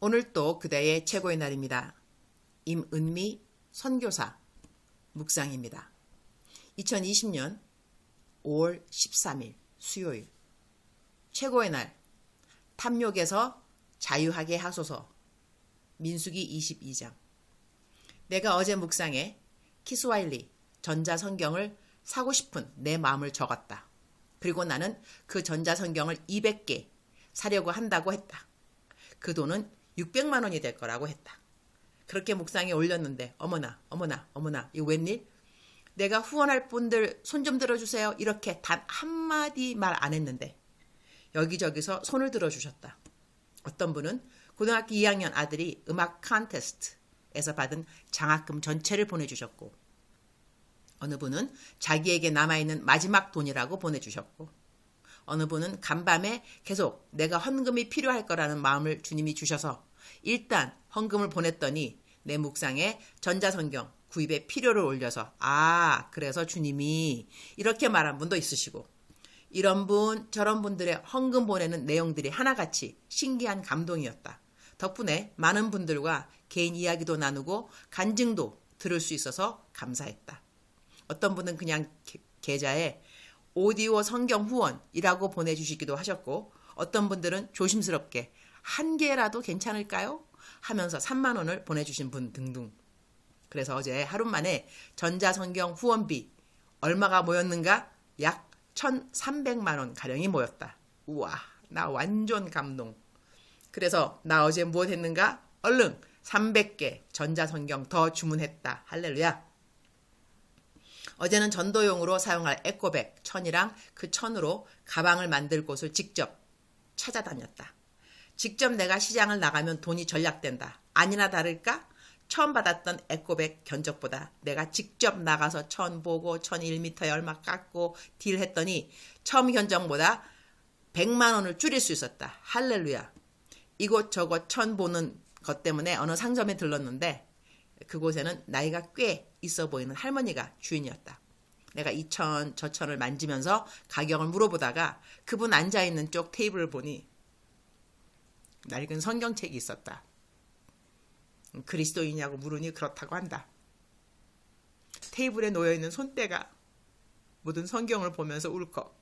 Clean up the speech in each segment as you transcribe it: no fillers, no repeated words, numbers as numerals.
오늘 또 그대의 최고의 날입니다. 임은미 선교사 묵상입니다. 2020년 5월 13일 수요일 최고의 날 탐욕에서 자유하게 하소서 민수기 22장. 내가 어제 묵상에 키스와일리 전자성경을 사고 싶은 내 마음을 적었다. 그리고 나는 그 전자성경을 200개 사려고 한다고 했다. 그 돈은 600만 원이 될 거라고 했다. 그렇게 묵상에 올렸는데 어머나 이거 웬일? 내가 후원할 분들 손 좀 들어주세요. 이렇게 단 한마디 말 안 했는데 여기저기서 손을 들어주셨다. 어떤 분은 고등학교 2학년 아들이 음악 컨테스트에서 받은 장학금 전체를 보내주셨고, 어느 분은 자기에게 남아있는 마지막 돈이라고 보내주셨고, 어느 분은 간밤에 계속 내가 헌금이 필요할 거라는 마음을 주님이 주셔서 일단 헌금을 보냈더니 내 묵상에 전자성경 구입의 필요를 올려서 그래서 주님이 이렇게 말한 분도 있으시고, 이런 분 저런 분들의 헌금 보내는 내용들이 하나같이 신기한 감동이었다. 덕분에 많은 분들과 개인 이야기도 나누고 간증도 들을 수 있어서 감사했다. 어떤 분은 그냥 계좌에 오디오 성경 후원이라고 보내주시기도 하셨고, 어떤 분들은 조심스럽게 한 개라도 괜찮을까요? 하면서 3만 원을 보내주신 분 등등. 그래서 어제 하루 만에 전자성경 후원비 얼마가 모였는가? 약 1,300만 원 가량이 모였다. 우와, 나 완전 감동. 그래서 나 어제 무엇 했는가? 얼른 300개 전자성경 더 주문했다. 할렐루야. 어제는 전도용으로 사용할 에코백 1000이랑 그 1000으로 가방을 만들 곳을 직접 찾아다녔다. 직접 내가 시장을 나가면 돈이 절약된다. 아니나 다를까? 처음 받았던 에코백 견적보다 내가 직접 나가서 1000 보고 1001m에 얼마 깎고 딜했더니 처음 견적보다 100만 원을 줄일 수 있었다. 할렐루야. 이곳저곳 1000 보는 것 때문에 어느 상점에 들렀는데 그곳에는 나이가 꽤 있어 보이는 할머니가 주인이었다. 내가 이 천 저 천을 만지면서 가격을 물어보다가 그분 앉아있는 쪽 테이블을 보니 낡은 성경책이 있었다. 그리스도이냐고 물으니 그렇다고 한다. 테이블에 놓여있는 손때가 묻은 성경을 보면서 울컥.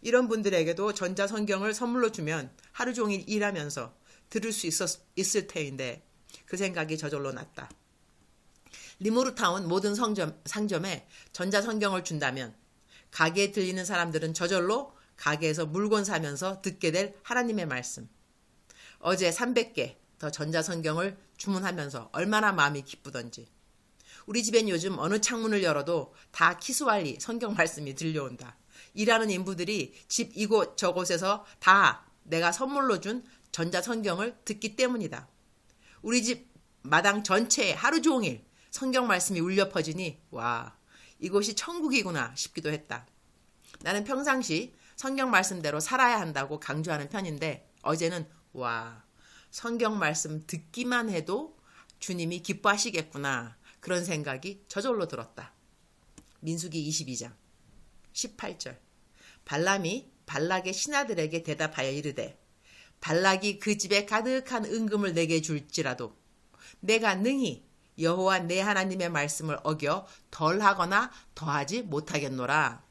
이런 분들에게도 전자성경을 선물로 주면 하루 종일 일하면서 들을 수 있을 테인데 그 생각이 저절로 났다. 리모르타운 모든 상점에 전자성경을 준다면 가게에 들리는 사람들은 저절로 가게에서 물건 사면서 듣게 될 하나님의 말씀. 어제 300개 더 전자성경을 주문하면서 얼마나 마음이 기쁘던지. 우리 집엔 요즘 어느 창문을 열어도 다 키스왈리 성경 말씀이 들려온다. 일하는 인부들이 집 이곳 저곳에서 다 내가 선물로 준 전자성경을 듣기 때문이다. 우리 집 마당 전체에 하루 종일 성경 말씀이 울려 퍼지니 와, 이곳이 천국이구나 싶기도 했다. 나는 평상시 성경 말씀대로 살아야 한다고 강조하는 편인데 어제는 와, 성경 말씀 듣기만 해도 주님이 기뻐하시겠구나 그런 생각이 저절로 들었다. 민수기 22장 18절. 발람이 발락의 신하들에게 대답하여 이르되 발락이 그 집에 가득한 은금을 내게 줄지라도 내가 능히 여호와 내 하나님의 말씀을 어겨 덜하거나 더하지 못하겠노라.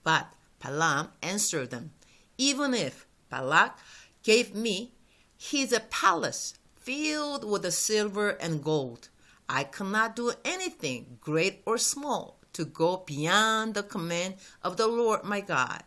But Balaam answered them, Even if Balak gave me his palace filled with silver and gold, I cannot do anything great or small to go beyond the command of the Lord my God.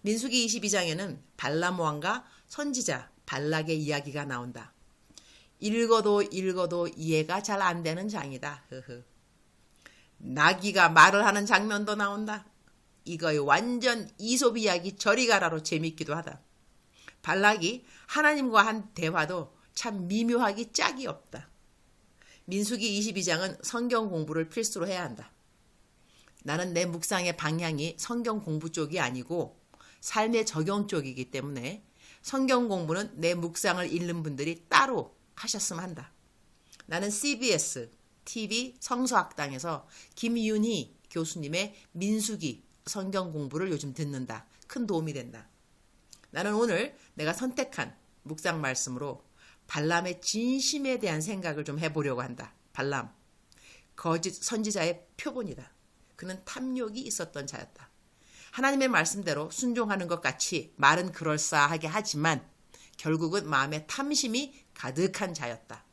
민수기 22장에는 발람 왕과 선지자 발락의 이야기가 나온다. 읽어도 이해가 잘 안 되는 장이다. 나귀가 말을 하는 장면도 나온다. 이거의 완전 이솝 이야기 저리 가라로 재밌기도 하다. 발락이 하나님과 한 대화도 참 미묘하기 짝이 없다. 민수기 22장은 성경 공부를 필수로 해야 한다. 나는 내 묵상의 방향이 성경 공부 쪽이 아니고 삶의 적용 쪽이기 때문에 성경 공부는 내 묵상을 읽는 분들이 따로 하셨으면 한다. 나는 CBS TV 성서학당에서 김윤희 교수님의 민수기 성경 공부를 요즘 듣는다. 큰 도움이 된다. 나는 오늘 내가 선택한 묵상 말씀으로 발람의 진심에 대한 생각을 좀 해보려고 한다. 발람, 거짓 선지자의 표본이다. 그는 탐욕이 있었던 자였다. 하나님의 말씀대로 순종하는 것 같이 말은 그럴싸하게 하지만 결국은 마음에 탐심이 가득한 자였다.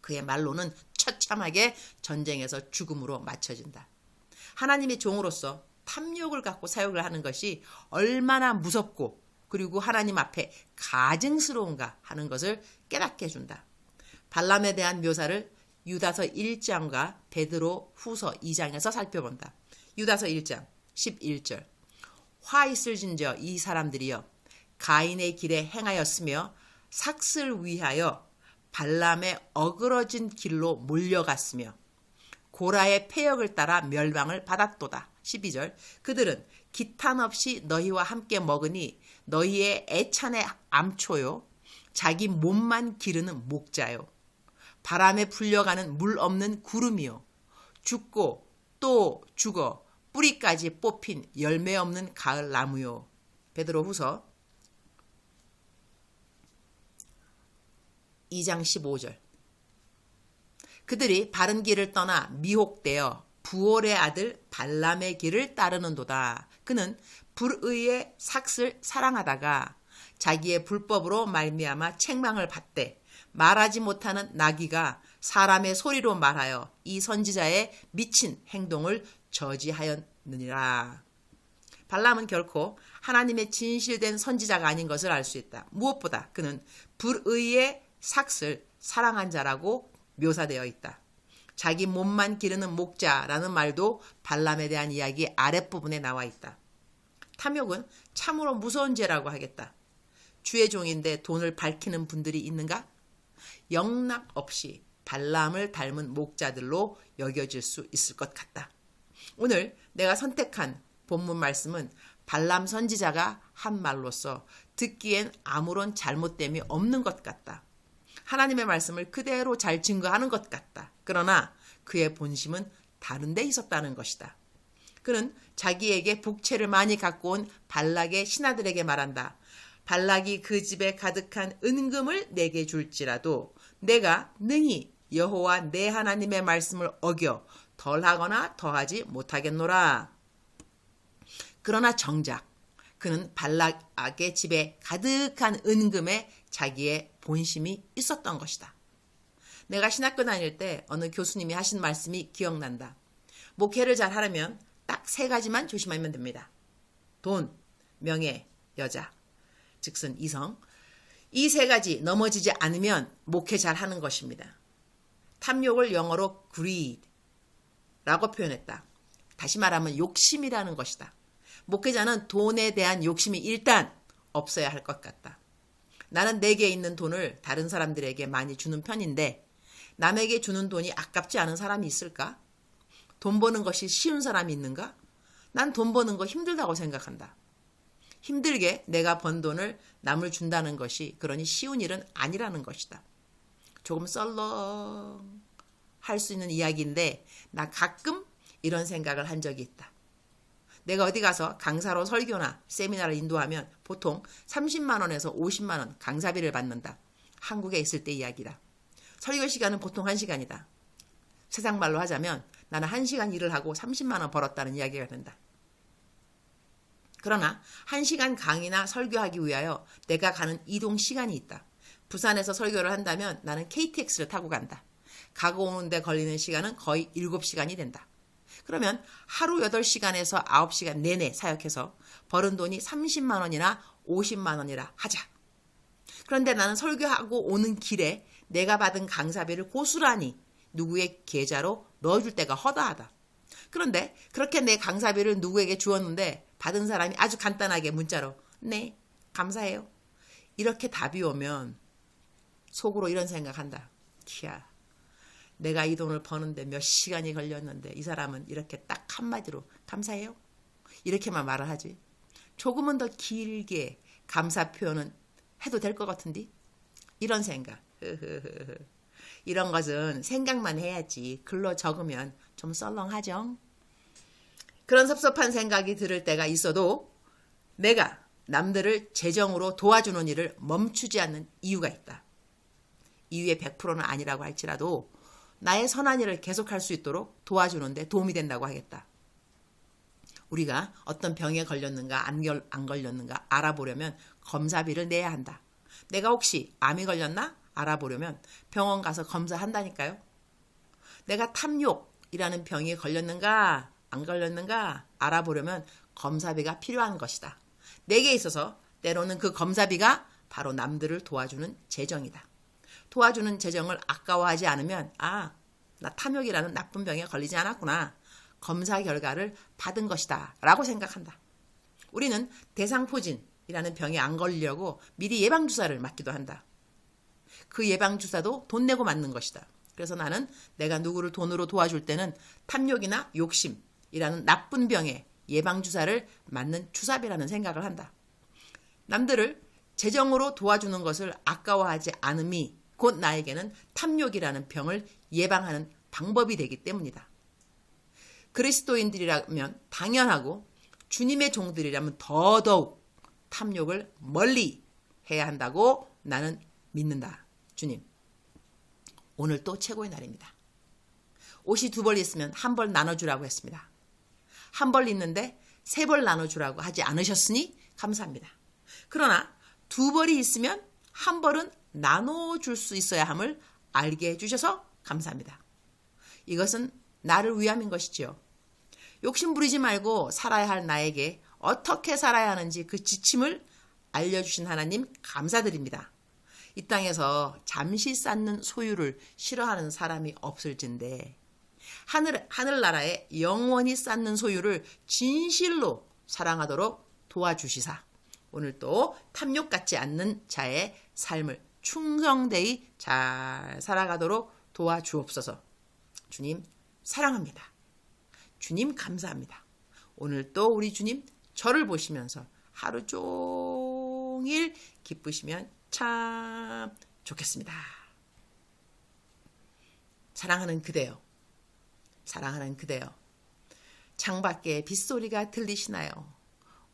그의 말로는 처참하게 전쟁에서 죽음으로 맞춰진다. 하나님의 종으로서 탐욕을 갖고 사역을 하는 것이 얼마나 무섭고 그리고 하나님 앞에 가증스러운가 하는 것을 깨닫게 해준다. 발람에 대한 묘사를 유다서 1장과 베드로 후서 2장에서 살펴본다. 유다서 1장 11절 화 있을진저 이 사람들이여 가인의 길에 행하였으며 삭슬 위하여 발람의 어그러진 길로 몰려갔으며 고라의 패역을 따라 멸망을 받았도다. 12절 그들은 기탄 없이 너희와 함께 먹으니 너희의 애찬의 암초요 자기 몸만 기르는 목자요 바람에 불려가는 물 없는 구름이요 죽고 또 죽어 뿌리까지 뽑힌 열매 없는 가을 나무요. 베드로 후서 2장 15절 그들이 바른 길을 떠나 미혹되어 부올의 아들 발람의 길을 따르는도다. 그는 불의의 삭슬 사랑하다가 자기의 불법으로 말미암아 책망을 받되 말하지 못하는 나귀가 사람의 소리로 말하여 이 선지자의 미친 행동을 저지하였느니라. 발람은 결코 하나님의 진실된 선지자가 아닌 것을 알 수 있다. 무엇보다 그는 불의의 삭슬 사랑한 자라고 묘사되어 있다. 자기 몸만 기르는 목자라는 말도 발람에 대한 이야기 아랫부분에 나와 있다. 탐욕은 참으로 무서운 죄라고 하겠다. 주의 종인데 돈을 밝히는 분들이 있는가? 영락 없이 발람을 닮은 목자들로 여겨질 수 있을 것 같다. 오늘 내가 선택한 본문 말씀은 발람 선지자가 한 말로서 듣기엔 아무런 잘못됨이 없는 것 같다. 하나님의 말씀을 그대로 잘 증거하는 것 같다. 그러나 그의 본심은 다른 데 있었다는 것이다. 그는 자기에게 복채를 많이 갖고 온 발락의 신하들에게 말한다. 발락이 그 집에 가득한 은금을 내게 줄지라도 내가 능히 여호와 내 하나님의 말씀을 어겨 덜하거나 더하지 못하겠노라. 그러나 정작 그는 발락의 집에 가득한 은금에 자기의 본심이 있었던 것이다. 내가 신학교 다닐 때 어느 교수님이 하신 말씀이 기억난다. 목회를 잘 하려면 딱 3가지만 조심하면 됩니다. 돈, 명예, 여자, 즉슨 이성. 이 3가지 넘어지지 않으면 목회 잘 하는 것입니다. 탐욕을 영어로 greed라고 표현했다. 다시 말하면 욕심이라는 것이다. 목회자는 돈에 대한 욕심이 일단 없어야 할 것 같다. 나는 내게 있는 돈을 다른 사람들에게 많이 주는 편인데 남에게 주는 돈이 아깝지 않은 사람이 있을까? 돈 버는 것이 쉬운 사람이 있는가? 난 돈 버는 거 힘들다고 생각한다. 힘들게 내가 번 돈을 남을 준다는 것이 그러니 쉬운 일은 아니라는 것이다. 조금 썰렁 할 수 있는 이야기인데 나 가끔 이런 생각을 한 적이 있다. 내가 어디 가서 강사로 설교나 세미나를 인도하면 보통 30만 원에서 50만 원 강사비를 받는다. 한국에 있을 때 이야기다. 설교 시간은 보통 1시간이다. 세상 말로 하자면 나는 1시간 일을 하고 30만 원 벌었다는 이야기가 된다. 그러나 1시간 강의나 설교하기 위하여 내가 가는 이동 시간이 있다. 부산에서 설교를 한다면 나는 KTX를 타고 간다. 가고 오는데 걸리는 시간은 거의 7시간이 된다. 그러면 하루 8시간에서 9시간 내내 사역해서 벌은 돈이 30만 원이나 50만 원이라 하자. 그런데 나는 설교하고 오는 길에 내가 받은 강사비를 고스란히 누구의 계좌로 넣어줄 때가 허다하다. 그런데 그렇게 내 강사비를 누구에게 주었는데 받은 사람이 아주 간단하게 문자로 네, 감사해요. 이렇게 답이 오면 속으로 이런 생각한다. 키야, 내가 이 돈을 버는데 몇 시간이 걸렸는데 이 사람은 이렇게 딱 한마디로 감사해요? 이렇게만 말을 하지. 조금은 더 길게 감사 표현은 해도 될 것 같은데? 이런 생각. 이런 것은 생각만 해야지 글로 적으면 좀 썰렁하죠. 그런 섭섭한 생각이 들을 때가 있어도 내가 남들을 재정으로 도와주는 일을 멈추지 않는 이유가 있다. 이유의 100%는 아니라고 할지라도 나의 선한 일을 계속할 수 있도록 도와주는 데 도움이 된다고 하겠다. 우리가 어떤 병에 걸렸는가 안 걸렸는가 알아보려면 검사비를 내야 한다. 내가 혹시 암이 걸렸나 알아보려면 병원 가서 검사한다니까요. 내가 탐욕이라는 병에 걸렸는가 안 걸렸는가 알아보려면 검사비가 필요한 것이다. 내게 있어서 때로는 그 검사비가 바로 남들을 도와주는 재정이다. 도와주는 재정을 아까워하지 않으면 나 탐욕이라는 나쁜 병에 걸리지 않았구나. 검사 결과를 받은 것이다 라고 생각한다. 우리는 대상포진이라는 병에 안 걸리려고 미리 예방주사를 맞기도 한다. 그 예방주사도 돈 내고 맞는 것이다. 그래서 나는 내가 누구를 돈으로 도와줄 때는 탐욕이나 욕심이라는 나쁜 병에 예방주사를 맞는 주사비라는 생각을 한다. 남들을 재정으로 도와주는 것을 아까워하지 않음이 곧 나에게는 탐욕이라는 병을 예방하는 방법이 되기 때문이다. 그리스도인들이라면 당연하고 주님의 종들이라면 더더욱 탐욕을 멀리 해야 한다고 나는 믿는다. 주님, 오늘 또 최고의 날입니다. 옷이 2벌 있으면 1벌 나눠주라고 했습니다. 1벌 있는데 3벌 나눠주라고 하지 않으셨으니 감사합니다. 그러나 2벌이 있으면 1벌은 나눠줄 수 있어야 함을 알게 해주셔서 감사합니다. 이것은 나를 위함인 것이지요. 욕심 부리지 말고 살아야 할 나에게 어떻게 살아야 하는지 그 지침을 알려주신 하나님 감사드립니다. 이 땅에서 잠시 쌓는 소유를 싫어하는 사람이 없을진데 하늘나라에 영원히 쌓는 소유를 진실로 사랑하도록 도와주시사 오늘 또 탐욕 같지 않는 자의 삶을 충성되이 잘 살아가도록 도와주옵소서. 주님 사랑합니다. 주님 감사합니다. 오늘 또 우리 주님 저를 보시면서 하루 종일 기쁘시면 참 좋겠습니다. 사랑하는 그대여, 사랑하는 그대여, 창밖에 빗소리가 들리시나요?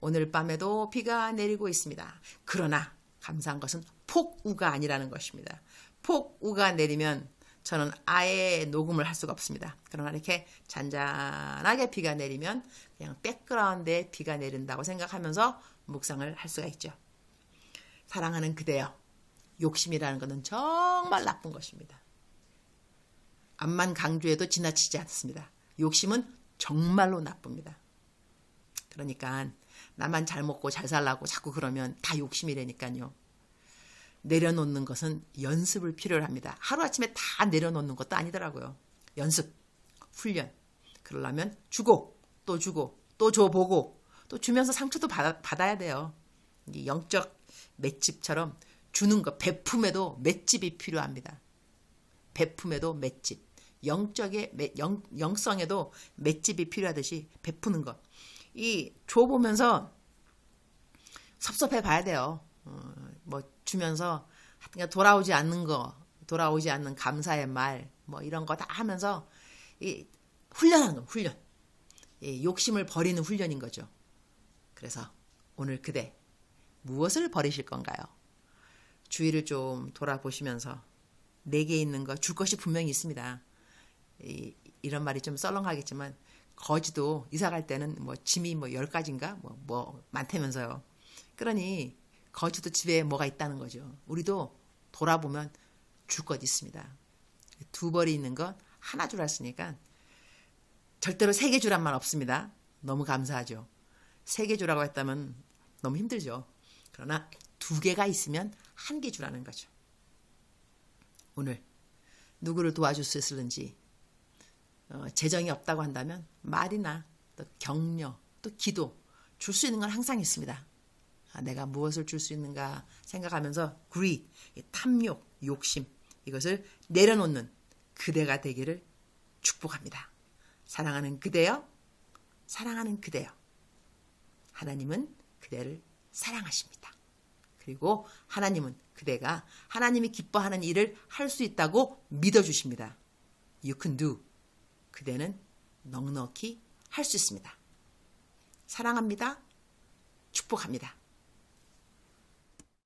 오늘 밤에도 비가 내리고 있습니다. 그러나 감사한 것은 폭우가 아니라는 것입니다. 폭우가 내리면 저는 아예 녹음을 할 수가 없습니다. 그러나 이렇게 잔잔하게 비가 내리면 그냥 백그라운드에 비가 내린다고 생각하면서 묵상을 할 수가 있죠. 사랑하는 그대여, 욕심이라는 것은 정말 나쁜 것입니다. 암만 강조해도 지나치지 않습니다. 욕심은 정말로 나쁩니다. 그러니까 나만 잘 먹고 잘 살라고 자꾸 그러면 다 욕심이라니까요. 내려놓는 것은 연습을 필요로 합니다. 하루아침에 다 내려놓는 것도 아니더라고요. 연습, 훈련. 그러려면 주고 또 줘보고 또 주면서 상처도 받아야 돼요. 이 영적 맷집처럼 주는 것, 베품에도 맷집이 필요합니다. 베품에도 맷집. 영성에도 맷집이 필요하듯이 베푸는 것. 이 줘보면서 섭섭해 봐야 돼요. 주면서 돌아오지 않는 거, 돌아오지 않는 감사의 말, 이런 거 다 하면서 훈련하는 거, 훈련. 욕심을 버리는 훈련인 거죠. 그래서 오늘 그대 무엇을 버리실 건가요? 주위를 좀 돌아보시면서 내게 있는 거 줄 것이 분명히 있습니다. 이런 말이 좀 썰렁하겠지만 거지도 이사 갈 때는 짐이 10가지인가 많다면서요. 그러니 거지도 집에 뭐가 있다는 거죠. 우리도 돌아보면 줄 것 있습니다. 2벌이 있는 건 하나 주라 했으니까 절대로 3개 주란 말 없습니다. 너무 감사하죠. 3개 주라고 했다면 너무 힘들죠. 그러나 2개가 있으면 1개 주라는 거죠. 오늘 누구를 도와줄 수 있을는지 재정이 없다고 한다면 말이나 또 격려 또 기도 줄 수 있는 건 항상 있습니다. 내가 무엇을 줄 수 있는가 생각하면서 탐욕, 욕심 이것을 내려놓는 그대가 되기를 축복합니다. 사랑하는 그대여, 사랑하는 그대여. 하나님은 그대를 사랑하십니다. 그리고 하나님은 그대가 하나님이 기뻐하는 일을 할 수 있다고 믿어주십니다. You can do. 그대는 넉넉히 할 수 있습니다. 사랑합니다. 축복합니다.